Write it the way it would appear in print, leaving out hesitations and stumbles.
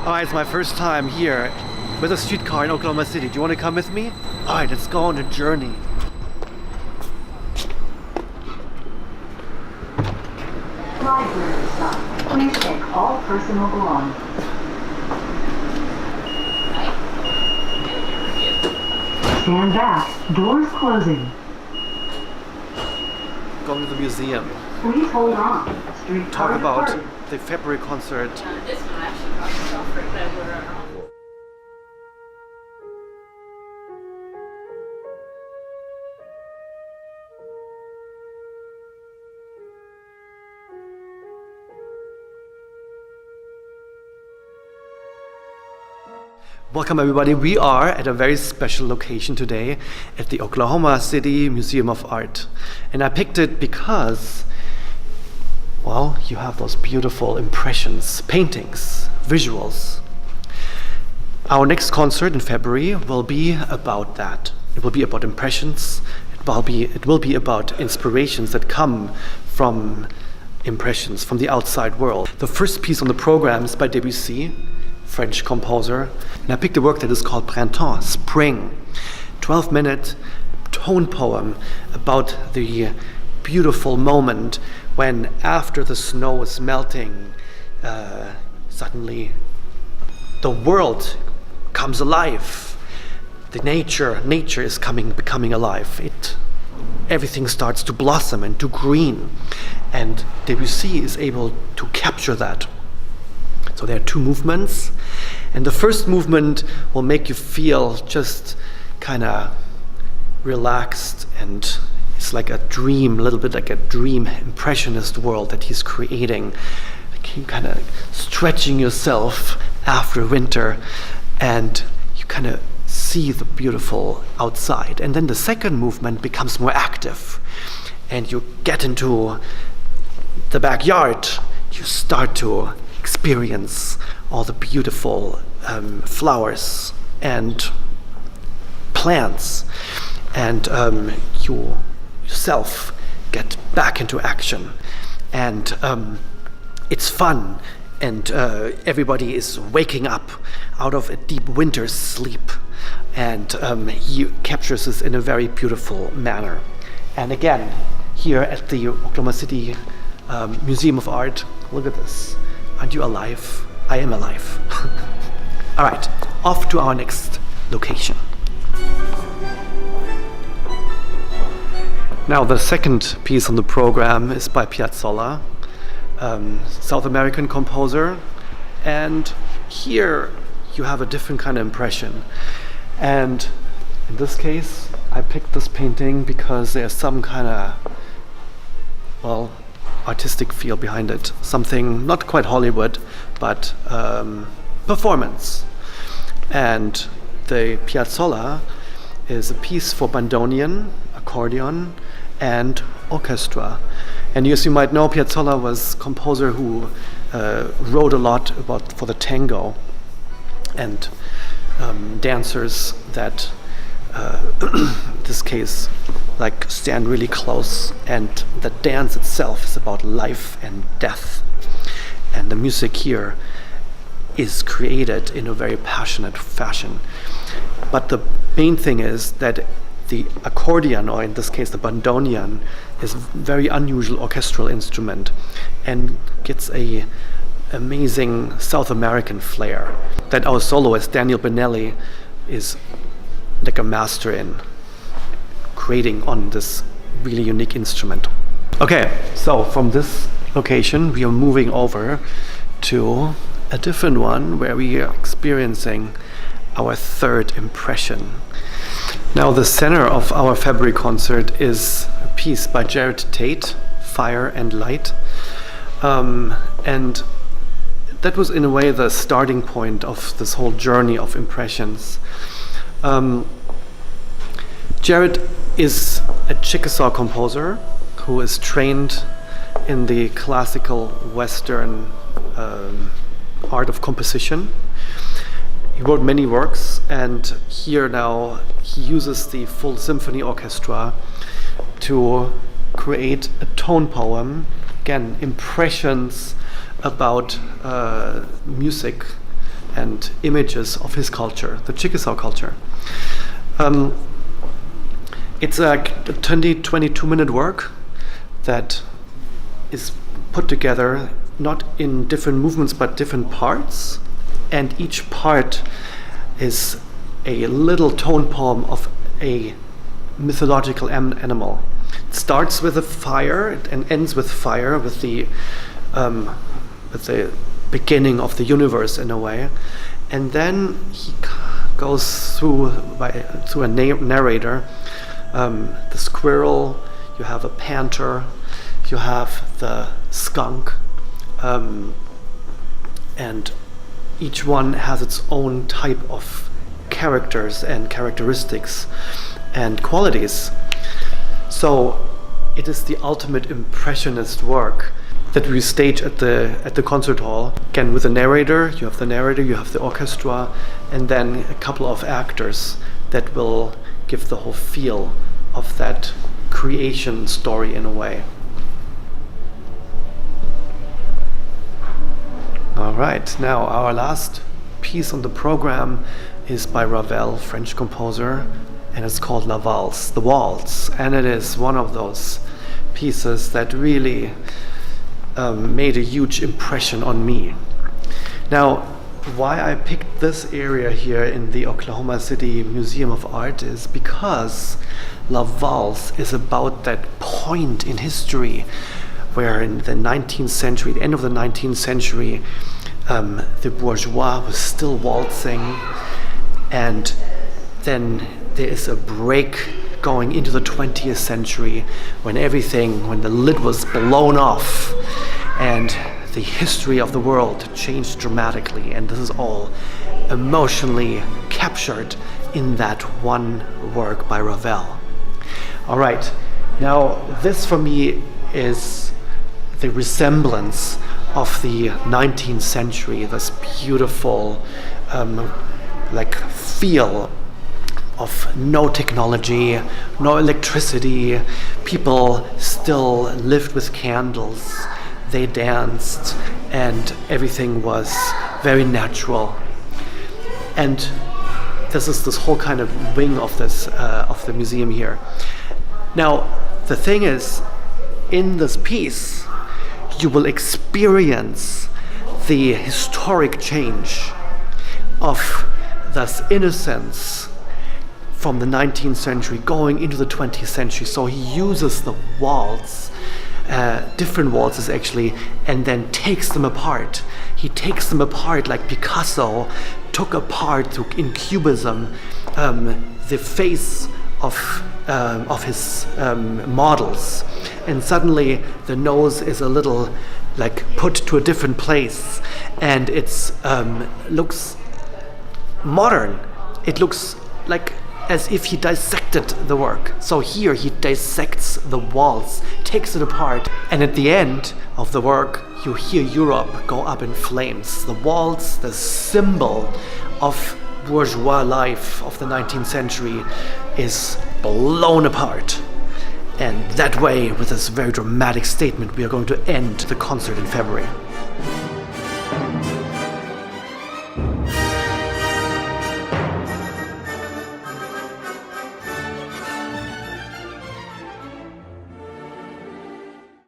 Alright, it's my first time here with a streetcar in Oklahoma City. Do you want to come with me? Alright, let's go on a journey. Library stop. Please take all personal belongings. Stand back. Doors closing. Going to the museum. Please hold on. Talk about the February concert. This one actually cost myself right there. Welcome everybody. We are at a very special location today at the Oklahoma City Museum of Art. And I picked it because, well, you have those beautiful impressions, paintings, visuals. Our next concert in February will be about that. It will be about impressions. It will be about inspirations that come from impressions from the outside world. The first piece on the program is by Debussy, French composer, and I picked a work that is called Printemps Spring, 12-minute tone poem about the beautiful moment when, after the snow is melting, suddenly the world comes alive. The nature is becoming alive. Everything starts to blossom and to green, and Debussy is able to capture that. So there are two movements, and the first movement will make you feel just kind of relaxed, and it's like a dream, a little bit like a dream impressionist world that he's creating. Like you kind of stretching yourself after winter, and you kind of see the beautiful outside. And then the second movement becomes more active, and you get into the backyard. You start to experience all the beautiful flowers and plants, and you yourself get back into action, and it's fun, and everybody is waking up out of a deep winter sleep, and he captures this in a very beautiful manner. And again, here at the Oklahoma City Museum of Art, look at this. Aren't you alive? I am alive. All right, off to our next location. Now, the second piece on the program is by Piazzolla, South American composer. And here you have a different kind of impression. And in this case, I picked this painting because there's some kind of, well, artistic feel behind it. Something not quite Hollywood, but performance. And the Piazzolla is a piece for bandoneon, accordion, and orchestra. And as you might know, Piazzolla was a composer who wrote a lot for the tango, and dancers that in this case like stand really close, and the dance itself is about life and death, and the music here is created in a very passionate fashion. But the main thing is that the accordion, or in this case the bandoneon, is a very unusual orchestral instrument and gets a amazing South American flair that our soloist Daniel Binelli is like a master in creating on this really unique instrument. Okay, so from this location we are moving over to a different one where we are experiencing our third impression. Now, the center of our February concert is a piece by Jarod Tate, Fire and Light, and that was in a way the starting point of this whole journey of impressions. Jarod is a Chickasaw composer who is trained in the classical Western art of composition. He wrote many works, and here now he uses the full symphony orchestra to create a tone poem, again, impressions about music and images of his culture, the Chickasaw culture. It's a 22-minute work that is put together not in different movements but different parts, and each part is a little tone poem of a mythological animal. It starts with a fire and ends with fire, with the beginning of the universe in a way, and then he goes through a narrator. The squirrel, you have a panther, you have the skunk, and each one has its own type of characters and characteristics and qualities. So it is the ultimate impressionist work that we stage at the concert hall. Again, with a narrator, you have the orchestra, and then a couple of actors that will give the whole feel of that creation story in a way. All right, now our last piece on the program is by Ravel, French composer, and it's called La Valse, the waltz, and it is one of those pieces that really made a huge impression on me. Now, why I picked this area here in the Oklahoma City Museum of Art is because La Valse is about that point in history where in the 19th century, the end of the 19th century, the bourgeois was still waltzing, and then there is a break going into the 20th century when the lid was blown off and the history of the world changed dramatically, and this is all emotionally captured in that one work by Ravel. All right, now this for me is the resemblance of the 19th century, this beautiful feel of no technology, no electricity. People still lived with candles, they danced, and everything was very natural. And this is this whole kind of wing of this of the museum here. Now, the thing is, in this piece, you will experience the historic change of this innocence from the 19th century going into the 20th century. So he uses the waltz, different waltzes actually, and then takes them apart. He takes them apart like Picasso took apart in Cubism the face of his models, and suddenly the nose is a little put to a different place, and it's looks modern. It looks like as if he dissected the work. So here he dissects the waltz, takes it apart, and at the end of the work you hear Europe go up in flames. The waltz, the symbol of bourgeois life of the 19th century, is blown apart. And that way, with this very dramatic statement, we are going to end the concert in February.